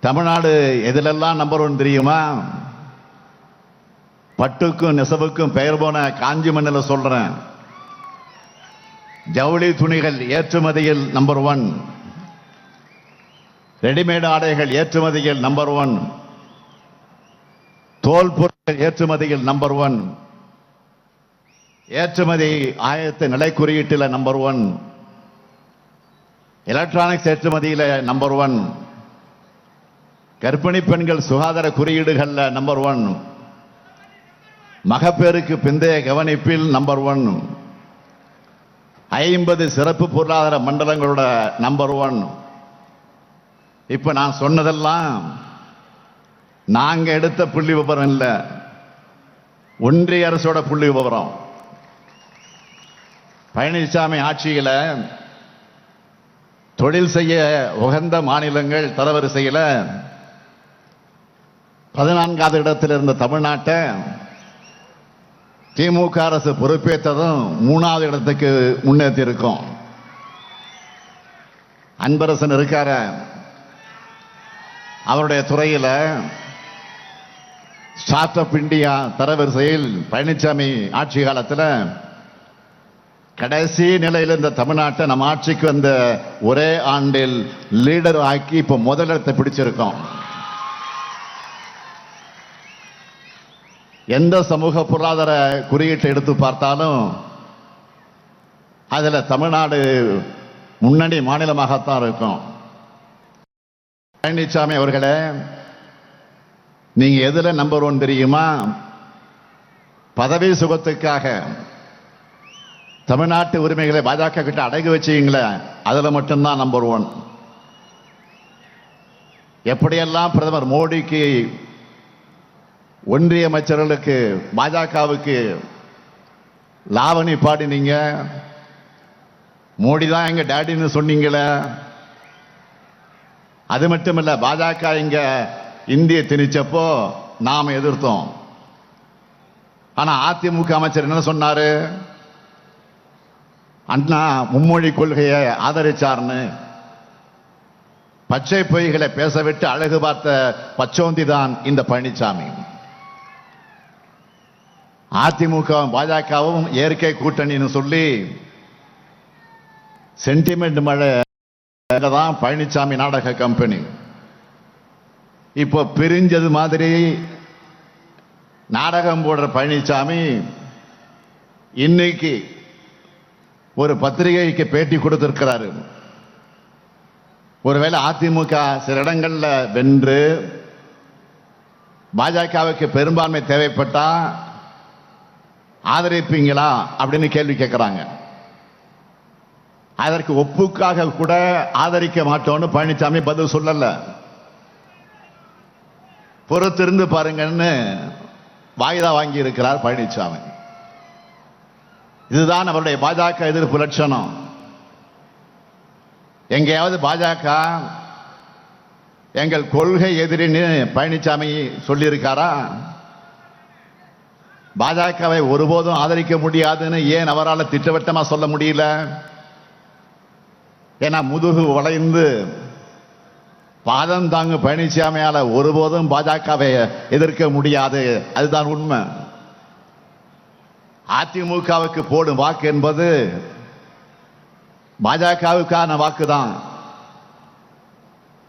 Tamil Nadu எதிலெல்லாம் number 1 தெரியுமா? பட்டுக்கும் நெசவுக்கும் பெயர் போன காஞ்சி மண்ணில் சொல்றேன். ஜவுளி துணிகள் ஏற்றுமதியில் நம்பர் 1, ரெடிமேட் ஆடைகள் ஏற்றுமதியில் நம்பர் 1, தோல் பொருட்கள் ஏற்றுமதியில் நம்பர் 1, ஏற்றுமதி ஆயத்த நிலை குறியீட்டில் நம்பர் 1, எலக்ட்ரானிக்ஸ் ஏற்றுமதியில் நம்பர் 1, கர்ப்பிணி பெண்கள் சுகாதார குறியீடுகள்ல நம்பர் 1, மகப்பேறுக்கு பிந்தைய கவனிப்பில் நம்பர் 1, 50 சிறப்பு பொருளாதார மண்டலங்களோட நம்பர் 1. இப்ப நான் சொன்னதெல்லாம் நாங்க எடுத்த புள்ளி விவரம் இல்ல, ஒன்றிய அரசோட புள்ளி விவரம். பழனிசாமி ஆட்சியில தொழில் செய்ய உகந்த மாநிலங்கள் தரவரிசையில் 14வது இடத்தில் இருந்த தமிழ்நாட்டை திமுக அரசு பொறுப்பேற்றதும் 3வது இடத்துக்கு முன்னேற்றி இருக்கும். அன்பரசன் இருக்கார, அவருடைய துறையில் ஸ்டார்ட் அப் இந்தியா தரவரிசையில் பழனிசாமி ஆட்சி காலத்தில் கடைசி நிலையில் இந்த தமிழ்நாட்டை நம்ம ஆட்சிக்கு வந்த ஒரே ஆண்டில் லீடர் ஆக்கி இப்ப முதலிடத்தை பிடிச்சிருக்கோம். எந்த சமூக பொருளாதார குறியீட்டை எடுத்து பார்த்தாலும் அதுல தமிழ்நாடு முன்னணி மாநிலமாகத்தான் இருக்கும். பழனிசாமி அவர்களே, நீங்க எதுல நம்பர் 1 தெரியுமா? பதவி சுகத்துக்காக தமிழ்நாட்டு உரிமைகளை பாஜக கிட்ட அடகு வச்சீங்களே, அதுல மட்டும்தான் நம்பர் 1. எப்படியெல்லாம் பிரதமர் மோடிக்கு, ஒன்றிய அமைச்சர்களுக்கு, பாஜகவுக்கு லாவணி பாடினீங்க, மோடி தான் எங்க டாடின்னு சொன்னீங்களே. அது மட்டுமல்ல, பாஜக இங்க இந்திய திணிச்சப்போ நாம எதிர்த்தோம். ஆனா அதிமுக அமைச்சர் என்ன சொன்னாரு? அண்ணா மும்மொழி கொள்கையை ஆதரிச்சார்னு பச்சை பொய்களை பேசவிட்டு அழகு பார்த்த பச்சோந்தி தான் இந்த பழனிசாமி. அதிமுக பாஜகவும் இயற்கை கூட்டணின்னு சொல்லி சென்டிமெண்ட் மழை தான் பழனிசாமி நாடக கம்பெனி. இப்போ பிரிஞ்சது மாதிரி நாடகம் போடுற பழனிசாமி இன்னைக்கு ஒரு பத்திரிகைக்கு பேட்டி கொடுத்திருக்கிறாரு. ஒருவேளை அதிமுக சில இடங்கள்ல வென்று பாஜகவுக்கு பெரும்பான்மை தேவைப்பட்டா ஆதரிப்பீங்களா அப்படின்னு கேள்வி கேட்கிறாங்க. அதற்கு ஒப்புக்காக கூட ஆதரிக்க மாட்டோம்னு பழனிசாமி பதில் சொல்லல. பொறுத்திருந்து பாருங்கன்னு வாய்தா வாங்கி இருக்கிறார் பழனிசாமி. இதுதான் அவருடைய பாஜக எதிர்ப்பு லட்சணம். எங்கேயாவது பாஜக எங்கள் கொள்கை எதிரின்னு பழனிசாமி சொல்லியிருக்காரா? பாஜகவை ஒருபோதும் ஆதரிக்க முடியாதுன்னு ஏன் அவரால் திட்டவட்டமா சொல்ல முடியல? ஏன்னா முதுகு வளைந்து பாதம் தாங்கு பழனிசாமியால ஒருபோதும் பாஜகவை எதிர்க்க முடியாது. அதுதான் உண்மை. அதிமுகவுக்கு போடும் வாக்கு என்பது பாஜகவுக்கான வாக்குதான்.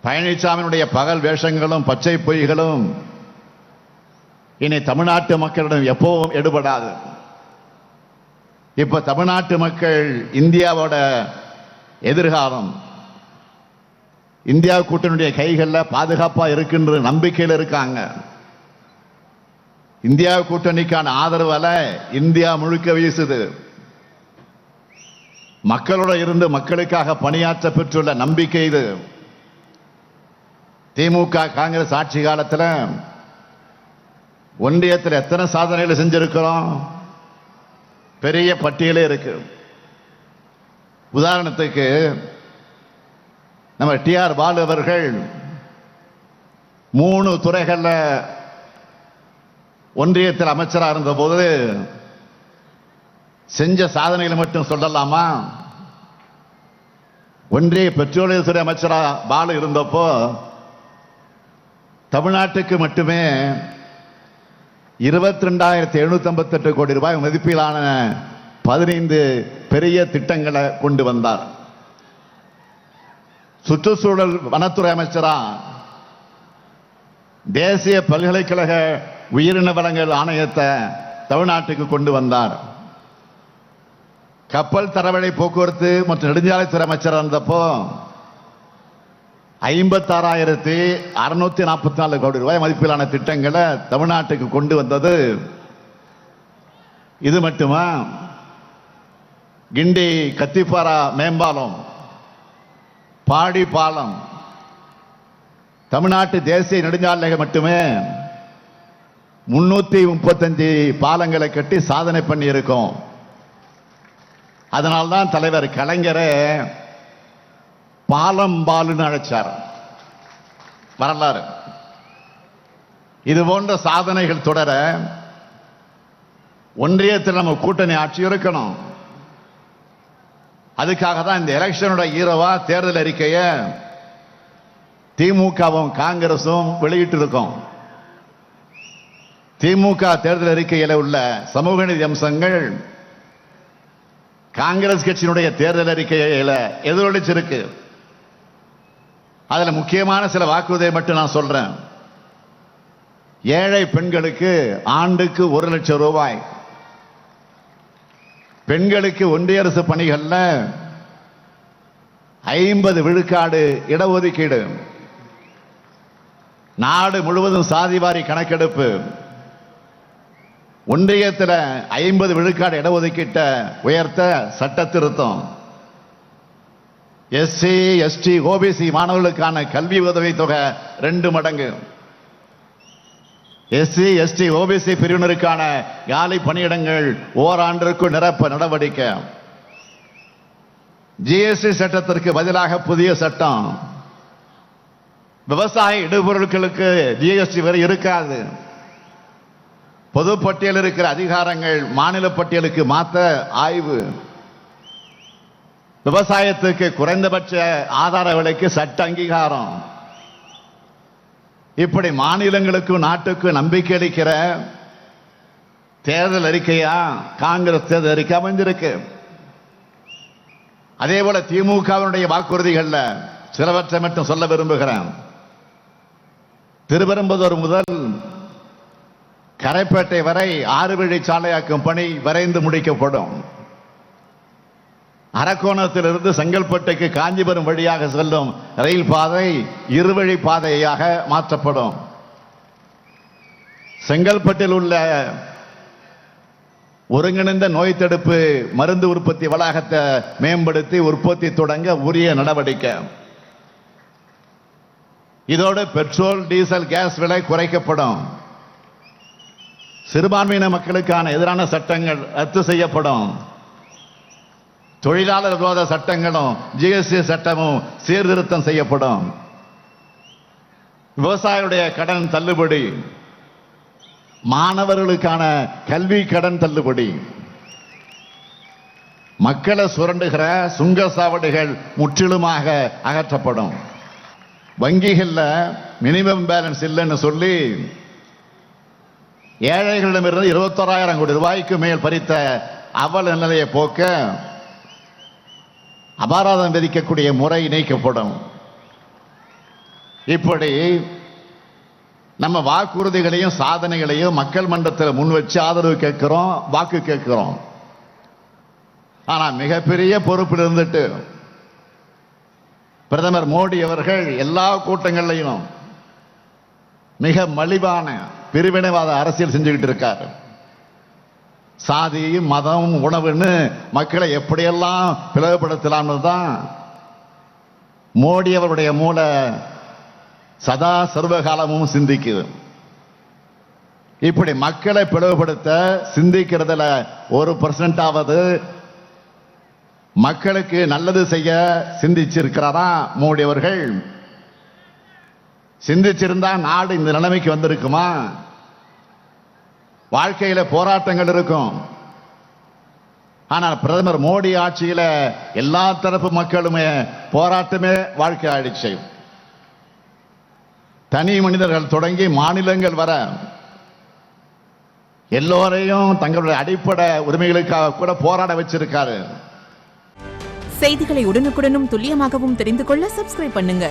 பழனிசாமியுடைய பகல் வேஷங்களும் பச்சை பொய்களும் இனி தமிழ்நாட்டு மக்களிடம் எப்பவும் எடுபடாது. இப்ப தமிழ்நாட்டு மக்கள் இந்தியாவோட எதிர்காலம் இந்தியா கூட்டணியுடைய கைகளில் பாதுகாப்பா இருக்கின்ற நம்பிக்கையில் இருக்காங்க. இந்தியா கூட்டணிக்கான ஆதரவால இந்தியா முழுக்க வீசுது. மக்களோட இருந்து மக்களுக்காக பணியாற்ற பெற்றுள்ள நம்பிக்கை இது. திமுக காங்கிரஸ் ஆட்சி காலத்தில் ஒன்றியத்தில் எத்தனை சாதனைகள் செஞ்சிருக்கிறோம்? பெரிய பட்டியலே இருக்கு. உதாரணத்துக்கு நம்ம டி.ஆர். பாலு அவர்கள் 3 துறைகள்ல ஒன்றியத்தில் அமைச்சராக இருந்த போது செஞ்ச சாதனைகளை மட்டும் சொல்லலாமா? ஒன்றிய பெட்ரோலியத்துறை அமைச்சராக பாலு இருந்தப்போ தமிழ்நாட்டுக்கு மட்டுமே 22,758 கோடி ரூபாய் மதிப்பிலான 15 பெரிய திட்டங்களை கொண்டு வந்தார். சுற்றுச்சூழல் வனத்துறை அமைச்சரா தேசிய பல்கலைக்கழக உயிரின வளங்கள் ஆணையத்தை தமிழ்நாட்டுக்கு கொண்டு வந்தார். கப்பல் தரவழி போக்குவரத்து மற்றும் நெடுஞ்சாலைத்துறை அமைச்சராக இருந்தப்போ 56,644 கோடி ரூபாய் மதிப்பிலான திட்டங்களை தமிழ்நாட்டுக்கு கொண்டு வந்தது. இது மட்டுமா, கிண்டி கத்திப்பாரா மேம்பாலம், பாடி பாலம், தமிழ்நாட்டு தேசிய நெடுஞ்சாலைகள் மட்டுமே 335 பாலங்களை கட்டி சாதனை பண்ணி இருக்கோம். அதனால்தான் தலைவர் கலைஞரே பாலம் பாலுன்னு அழைச்சார். வரலாறு. இது போன்ற சாதனைகள் தொடர ஒன்றியத்தில் நம்ம கூட்டணி ஆட்சி இருக்கணும். அதுக்காக தான் இந்த எலெக்ஷனோட ஈரவா தேர்தல் அறிக்கையை திமுகவும் காங்கிரசும் வெளியிட்டு இருக்கோம். திமுக தேர்தல் அறிக்கையில் உள்ள சமூக நீதி அம்சங்கள் காங்கிரஸ் கட்சியினுடைய தேர்தல் அறிக்கையில எதிரொலிச்சிருக்கு. அதுல முக்கியமான சில வாக்குறுதியை மட்டும் நான் சொல்றேன். ஏழை பெண்களுக்கு ஆண்டுக்கு 1 லட்சம் ரூபாய், பெண்களுக்கு ஒன்றிய அரசு பணிகள்ல 50 விழுக்காடு இடஒதுக்கீடு, நாடு முழுவதும் சாதிவாரி கணக்கெடுப்பு, ஒன்றியத்தில் 50 விழுக்காடு இடஒதுக்கீட்ட உயர்த்த சட்ட திருத்தம், எஸ்சி எஸ்டி ஓபிசி மாணவர்களுக்கான கல்வி உதவி தொகை 2 மடங்கு, எஸ்சி எஸ்டி ஓபிசி பிரிவினருக்கான காலி பணியிடங்கள் ஓராண்டிற்குள் நிரப்ப நடவடிக்கை, ஜிஎஸ்டி சட்டத்திற்கு பதிலாக புதிய சட்டம், விவசாய இடுபொருட்களுக்கு ஜிஎஸ்டி வரி இருக்காது, பொதுப்பட்டியல் இருக்கிற அதிகாரங்கள் மாநில பட்டியலுக்கு மாற்ற ஆய்வு, விவசாயத்துக்கு குறைந்தபட்ச ஆதார விலைக்கு சட்ட அங்கீகாரம். இப்படி மாநிலங்களுக்கும் நாட்டுக்கும் நம்பிக்கை அளிக்கிற தேர்தல் அறிக்கையா காங்கிரஸ் தேர்தல் அறிக்கை அமைஞ்சிருக்கு. அதே போல திமுகவினுடைய வாக்குறுதிகள்ல சிலவற்றை மட்டும் சொல்ல விரும்புகிறேன். திருப்பெரும்புதூர் முதல் கரைப்பேட்டை வரை 6 வழி சாலையாக்கும் பணி விரைந்து முடிக்கப்படும். அரக்கோணத்திலிருந்து செங்கல்பட்டுக்கு காஞ்சிபுரம் வழியாக செல்லும் ரயில் பாதை 2 வழி பாதையாக மாற்றப்படும். செங்கல்பட்டில் உள்ள ஒருங்கிணைந்த நோய் தடுப்பு மருந்து உற்பத்தி வளாகத்தை மேம்படுத்தி உற்பத்தி தொடங்க உரிய நடவடிக்கை. இதோடு பெட்ரோல் டீசல் கேஸ் விலை குறைக்கப்படும். சிறுபான்மையின மக்களுக்கான எதிரான சட்டங்கள் ரத்து செய்யப்படும். தொழிலாளர் விரோத சட்டங்களும் ஜிஎஸ்டி சட்டமும் சீர்திருத்தம் செய்யப்படும். விவசாயிகளுடைய கடன் தள்ளுபடி, மாணவர்களுக்கான கல்வி கடன் தள்ளுபடி, மக்களை சுரண்டுகிற சுங்க சாவடிகள் முற்றிலுமாக அகற்றப்படும். வங்கிகள்ல மினிமம் பேலன்ஸ் இல்லைன்னு சொல்லி ஏழைகளிடமிருந்து 21,000 கோடி ரூபாய்க்கு மேல் பறித்த அவல நிலையை போக்க அபராதம் விதிக்கக்கூடிய முறை நீக்கப்படும். இப்படி நம்ம வாக்குறுதிகளையும் சாதனைகளையும் மக்கள் மன்றத்தில் முன் வச்சு ஆதரவு கேட்கிறோம், வாக்கு கேட்கிறோம். ஆனா மிகப்பெரிய பொறுப்பில் இருந்துட்டு பிரதமர் மோடி அவர்கள் எல்லா கூட்டங்களையும் மிக மலிவான பிரிவினைவாத அரசியல் செஞ்சுக்கிட்டு இருக்காரு. சாதி மதம் உணவுன்னு மக்களை எப்படியெல்லாம் பிளவுபடுத்தலாம்னு தான் மோடி அவருடைய மூளை சதா சர்வகாலமும் சிந்திக்குது. இப்படி மக்களை பிளவுபடுத்த சிந்திக்கிறதுல 1% மக்களுக்கு நல்லது செய்ய சிந்திச்சிருக்கிறாரா மோடி அவர்கள்? சிந்திச்சிருந்தா நாடு இந்த நிலைமைக்கு வந்திருக்குமா? வாழ்க்கையில போராட்டங்கள் இருக்கும். ஆனால் பிரதமர் மோடி ஆட்சியில எல்லா தரப்பு மக்களுமே போராட்டமே வாழ்க்கை ஆயிடுச்சு. தனி மனிதர்கள் தொடங்கி மாநிலங்கள் வர எல்லோரையும் தங்களுடைய அடிப்படை உரிமைகளுக்காக கூட போராட வச்சிருக்காரு. செய்திகளை உடனுக்குடனும் துல்லியமாகவும் தெரிந்து கொள்ள சப்ஸ்கிரைப் பண்ணுங்க.